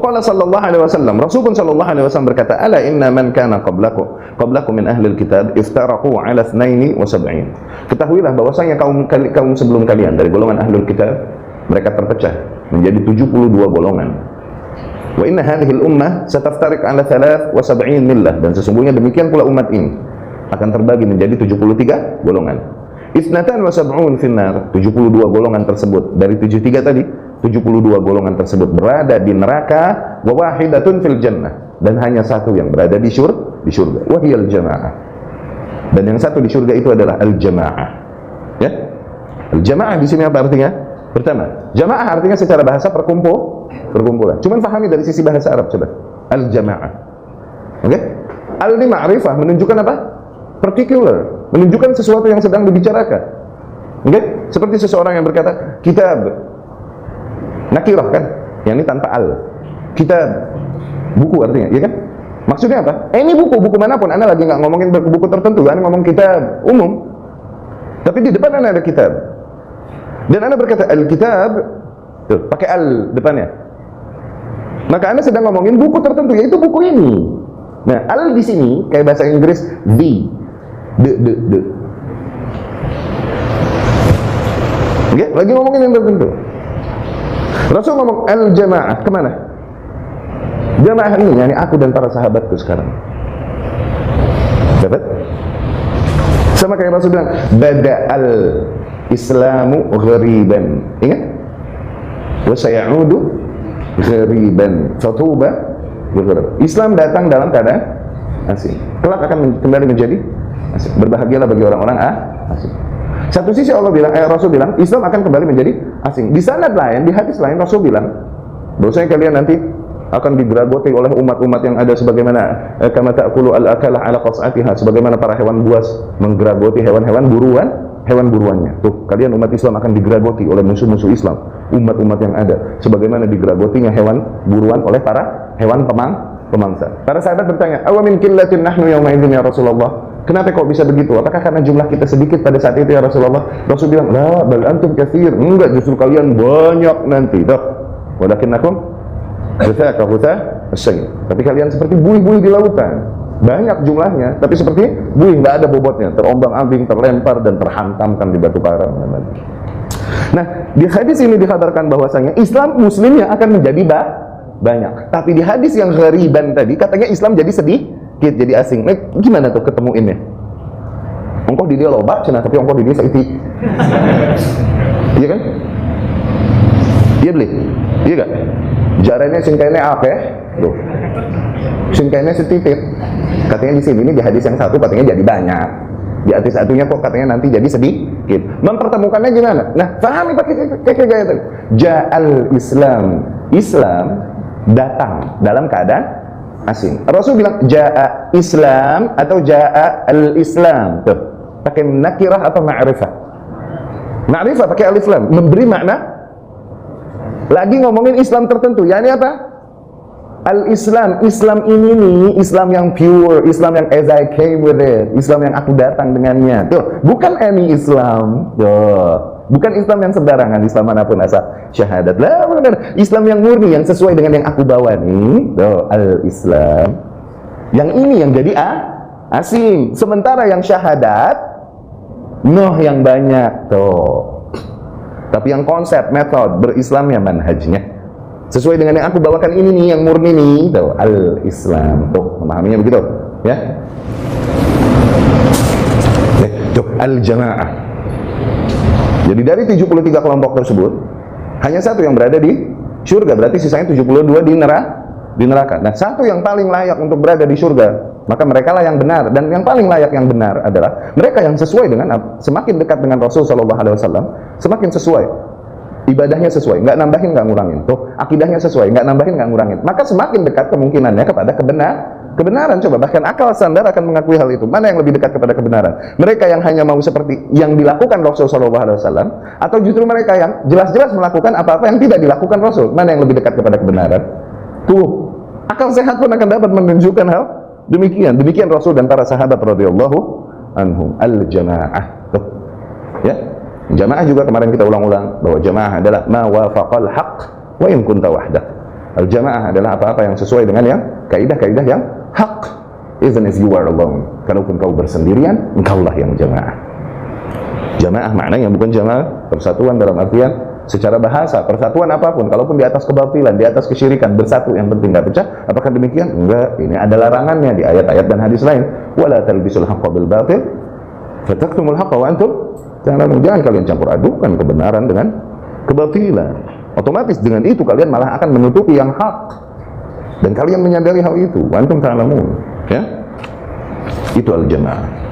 qala sallallahu alaihi wasallam, Rasul pun sallallahu alaihi wasallam berkata, ala inna man kana qablakum min ahli alkitab iftaraqu ala 72. Ketahuilah bahwasanya kaum sebelum kalian dari golongan ahli alkitab, mereka terpecah menjadi 72 golongan. Wa inna hadhihi al-ummah sataftariq ala 73 millah, dan sesungguhnya demikian pula umat ini akan terbagi menjadi 73 golongan. Isnatan wa sab'un finnar, 72 golongan tersebut dari 73 tadi, 72 golongan tersebut berada di neraka, wa wahidatun fil jannah, dan hanya satu yang berada di surga, wa hiyal jamaah. Dan yang satu di surga itu adalah al-jamaah. Ya? Al-jamaah di sini apa artinya? Pertama, jamaah artinya secara bahasa perkumpulan. Cuman pahami dari sisi bahasa Arab coba. Al-jamaah. Oke? Al ini ma'rifah, menunjukkan apa? Particular, menunjukkan sesuatu yang sedang dibicarakan. Oke? Seperti seseorang yang berkata kitab, nakirah kan? Yang ini tanpa al. Kitab, buku artinya, ya kan? Maksudnya apa? Ini buku manapun. Anda lagi nggak ngomongin buku tertentu, Anda ngomong kitab umum. Tapi di depan Anda ada kitab. Dan Anda berkata al-kitab, tuh, pakai al depannya. Maka Anda sedang ngomongin buku tertentu, yaitu buku ini. Nah, al di sini kayak bahasa Inggris the. Oke, lagi ngomongin yang tertentu. Rasul ngomong al-jamaah, kemana? Jamaah ini, yakni aku dan para sahabatku sekarang. Dapat? Sama kayak Rasul bilang, bada'al Islamu ghariban. Ingat? Wa sayaudu ghariban. Fatuba ghariban. Islam datang dalam keadaan asing. Kelak akan kembali menjadi asing. Berbahagialah bagi orang-orang asing. Satu sisi Allah bilang, Rasul bilang, Islam akan kembali menjadi asing. Di sanad lain, di hadis lain Rasul bilang, bahwasanya kalian nanti akan digeragoti oleh umat-umat yang ada sebagaimana kama ta'kulu al-akalah ala qas'atiha, sebagaimana para hewan buas menggeragoti hewan-hewan buruannya. Tuh, kalian umat Islam akan digeragoti oleh musuh-musuh Islam, umat-umat yang ada sebagaimana digeragotinya hewan buruan oleh para hewan pemangsa. Para sahabat bertanya, awa min qillatin nahnu yawma idzin ya Rasulullah? Kenapa kok bisa begitu? Apakah karena jumlah kita sedikit pada saat itu ya Rasulullah? Rasul bilang, la bal antum katsir. Enggak, justru kalian banyak nanti. Tuh, walakinnakum hutha as-sayl. Tapi kalian seperti buih-buih di lautan. Banyak jumlahnya, tapi seperti buih, nggak ada bobotnya, terombang-ambing, terlempar dan terhantamkan di batu karang. Nah, di hadis ini dikabarkan bahwasanya Islam muslimnya akan menjadi banyak. Tapi di hadis yang ghariban tadi katanya Islam jadi sedikit, jadi asing. Nah, gimana tuh ketemuinnya? Ongkoh di dia loba, cenah, tapi ongkoh di dia saiki. Iya kan? Iya beli? Iya gak? Jarane sing kene akeh, tuh. Sing kene setitik. Katanya di sini ini di hadis yang satu katanya jadi banyak. Di hadis satunya kok katanya nanti jadi sedikit. Mempertemukannya gimana? Nah, pahami pakai gaya itu. Ja'al Islam datang dalam keadaan asing. Rasul bilang ja'a Islam atau ja'a al-Islam. Tuh. Pakai nakirah atau ma'rifah? Ma'rifah pakai alif lam, memberi makna. Lagi ngomongin Islam tertentu, yakni apa? Al-Islam, Islam ini nih, Islam yang pure, Islam yang as I came with it, Islam yang aku datang dengannya. Tuh, bukan any Islam. Tuh. Bukan Islam yang sembarangan, Islam manapun asal syahadat. Lah, benar. Islam yang murni, yang sesuai dengan yang aku bawa nih. Tuh, al-Islam. Yang ini yang jadi asing. Sementara yang syahadat, yang banyak. Tuh. Tapi yang konsep, metode, berislamnya manhajnya sesuai dengan yang aku bawakan ini nih, yang murni nih, tuh, al-Islam. Tuh, memahaminya begitu, ya. Tuh, al-jamaah. Jadi dari 73 kelompok tersebut, hanya satu yang berada di surga, berarti sisanya 72 di neraka. Nah, satu yang paling layak untuk berada di surga, maka mereka lah yang benar. Dan yang paling layak yang benar adalah mereka yang sesuai dengan, semakin dekat dengan Rasul Shallallahu Alaihi Wasallam, semakin sesuai. Ibadahnya sesuai, nggak nambahin, nggak ngurangin. Tuh, akidahnya sesuai, nggak nambahin, nggak ngurangin. Maka semakin dekat kemungkinannya kepada kebenaran. Coba, bahkan akal standar akan mengakui hal itu. Mana yang lebih dekat kepada kebenaran? Mereka yang hanya mau seperti yang dilakukan Rasul SAW, atau justru mereka yang jelas-jelas melakukan apa-apa yang tidak dilakukan Rasul? Mana yang lebih dekat kepada kebenaran? Tuh, akal sehat pun akan dapat menunjukkan hal demikian. Demikian Rasul dan para sahabat radhiyallahu anhum. Al-jamaah. Tuh, ya. Jamaah juga kemarin kita ulang-ulang bahwa jamaah adalah ma wafaqal haqq wa in kunta wahdak. Al-jamaah adalah apa-apa yang sesuai dengan yang kaidah-kaidah yang hak. Even if you are alone, kalaupun kau bersendirian, engkaulah yang jamaah. Jamaah maknanya bukan jamaah persatuan dalam artian secara bahasa, persatuan apapun, kalaupun di atas kebatilan, di atas kesyirikan, bersatu yang penting nggak pecah. Apakah demikian? Enggak, ini ada larangannya di ayat-ayat dan hadis lain. Wala talbisul haqqa bil batil fataktumul haqqa wa antum ta'lamun. Jangan kalian campur adukan kebenaran dengan kebatilan. Otomatis dengan itu kalian malah akan menutupi yang hak. Dan kalian menyadari hal itu. Wa antum ta'lamun. Ya? Itu al-jamaah.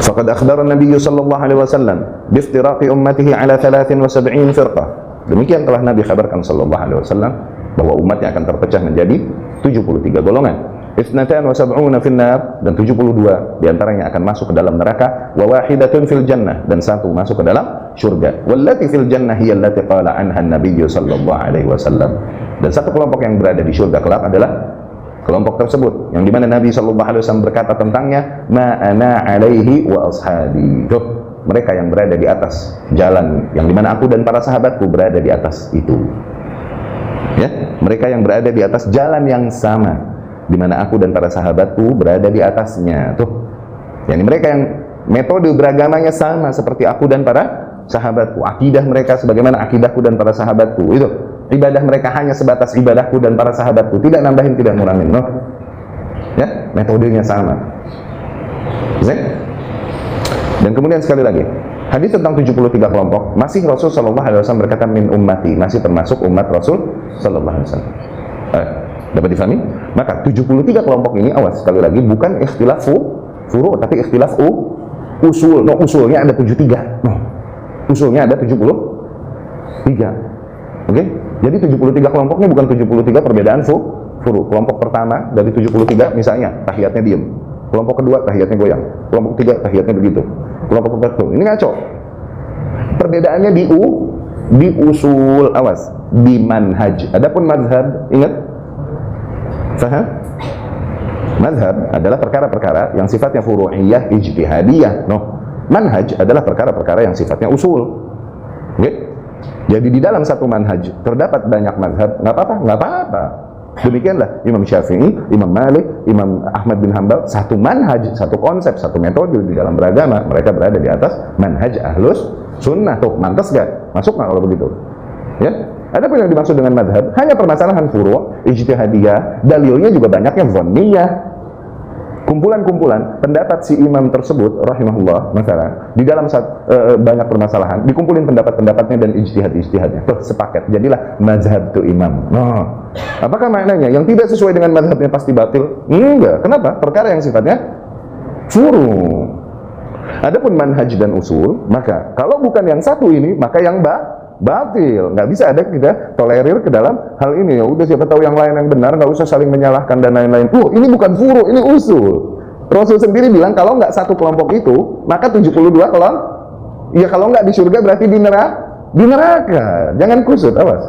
Faqad akhbara Nabi sallallahu alaihi wasallam bi iftiraqi ummatihi ala 73 firqah. Demikian telah Nabi kabarkan sallallahu alaihi wasallam bahwa umatnya akan terpecah menjadi 73 golongan. 72 fil nar, dan 72 diantaranya akan masuk ke dalam neraka, wa wahidatun fil jannah, dan satu masuk ke dalam surga. Wallati fil jannah hiya allati qala anha an-nabiy sallallahu alaihi wasallam. Dan satu kelompok yang berada di surga kelak adalah kelompok tersebut yang dimana Nabi sallallahu alaihi wasallam berkata tentangnya, ma ana alaihi wa ashabi. Tuh, mereka yang berada di atas jalan yang dimana aku dan para sahabatku berada di atas itu. Ya, mereka yang berada di atas jalan yang sama di mana aku dan para sahabatku berada di atasnya. Tuh, yakni mereka yang metode beragamanya sama seperti aku dan para sahabatku, akidah mereka sebagaimana akidahku dan para sahabatku. Itu ibadah mereka hanya sebatas ibadahku dan para sahabatku, tidak nambahin, tidak ngurangin. No? Ya, metodenya sama. Dan kemudian sekali lagi, hadis tentang 73 kelompok, masih Rasul sallallahu alaihi wasallam berkata min ummati, masih termasuk umat Rasul sallallahu alaihi wasallam. Dapat difahami? Maka 73 kelompok ini, awas sekali lagi, bukan ikhtilaf furu', tapi ikhtilaf usul. No, usulnya ada 73. No, usulnya ada 73. Oke? Jadi 73 kelompoknya bukan 73 perbedaan furu'. Kelompok pertama dari 73 misalnya tahiyatnya diem. Kelompok kedua tahiyatnya goyang. Kelompok ketiga tahiyatnya begitu. Kelompok keempat tuh. Ini ngaco. Perbedaannya di usul, awas, di manhaj. Adapun mazhab, ingat? Faham? Mazhab adalah perkara-perkara yang sifatnya furu'iyah, ijtihadiyah. No. Manhaj adalah perkara-perkara yang sifatnya usul. Okay? Jadi di dalam satu manhaj terdapat banyak mazhab, nggak apa-apa. Demikianlah Imam Syafi'i, Imam Malik, Imam Ahmad bin Hanbal, satu manhaj, satu konsep, satu metode di dalam beragama. Mereka berada di atas manhaj ahlus sunnah. Tuh, mantas gak? Masuk nggak kalau begitu? Ya? Adapun yang dimaksud dengan madhab hanya permasalahan furu', ijtihadiyah, dalilnya juga banyaknya dhanniyah. Kumpulan-kumpulan pendapat si imam tersebut rahimahullah, misalnya di dalam banyak permasalahan dikumpulin pendapat-pendapatnya dan ijtihad-ijtihadnya. Tuh, sepaket, jadilah mazhab tu imam. Nah, apakah maknanya yang tidak sesuai dengan mazhabnya pasti batil? Enggak. Kenapa? Perkara yang sifatnya furu'. Adapun manhaj dan usul, maka kalau bukan yang satu ini, maka yang batil. Nggak bisa ada kita tolerir ke dalam hal ini. Ya udah, siapa tahu yang lain yang benar, nggak usah saling menyalahkan dan lain-lain. Ini bukan furu', ini usul. Rasul sendiri bilang kalau nggak satu kelompok itu, maka 72 kalau nggak di surga berarti di neraka. Jangan kusut, awas.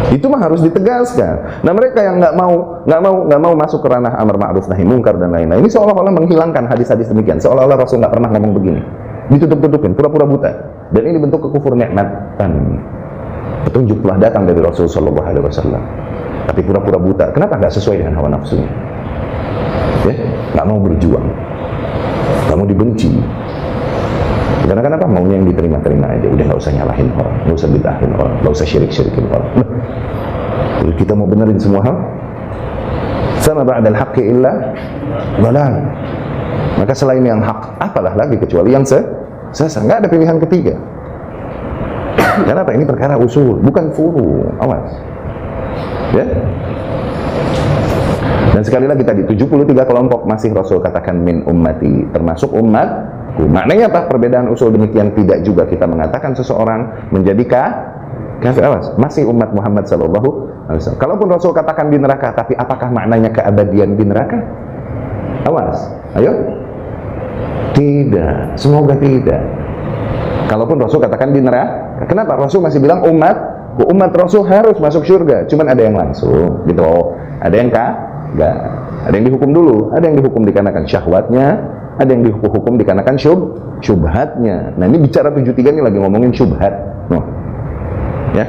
Itu mah harus ditegaskan. Nah, mereka yang nggak mau masuk ke ranah amar ma'ruf nahi mungkar dan lain-lain, ini seolah-olah menghilangkan hadis-hadis demikian. Seolah-olah Rasul nggak pernah ngomong begini. Ditutup-tutupin, pura-pura buta. Dan ini bentuk kekufur nikmatan. Petunjuk telah datang dari Rasul sallallahu alaihi wasallam, tapi pura-pura buta. Kenapa nggak sesuai dengan hawa nafsunya? Ya, nggak mau berjuang, nggak mau dibenci. Karena kenapa? Maunya yang diterima-terima aja. Udah nggak usah nyalahin orang, nggak usah bid'ahin orang, nggak usah syirik-syirikin orang. Jadi kita mau benerin semua hal. Sama ba'dal haqqi illa dhalal. Maka selain yang hak, apalah lagi kecuali yang sesat. Nggak ada pilihan ketiga. Kenapa? Ini perkara usul, bukan furu'. Awas. Ya. Dan sekali lagi tadi 73 kelompok masih Rasul katakan min ummati, termasuk umatku. Maknanya apa? Perbedaan usul demikian tidak juga kita mengatakan seseorang menjadi kafir. Awas, masih umat Muhammad sallallahu alaihi wasallam. Kalaupun Rasul katakan di neraka, tapi apakah maknanya keabadian di neraka? Awas. Ayo. Tidak, semoga tidak. Kalaupun Rasul katakan di neraka, kenapa? Rasul masih bilang umat Rasul harus masuk surga. Cuman ada yang langsung gitu. Ada yang enggak. Ada yang dihukum dulu, ada yang dihukum dikarenakan syahwatnya, ada yang dihukum dikarenakan syubhatnya. Nah, ini bicara 73 ini lagi ngomongin syubhat. No. Ya.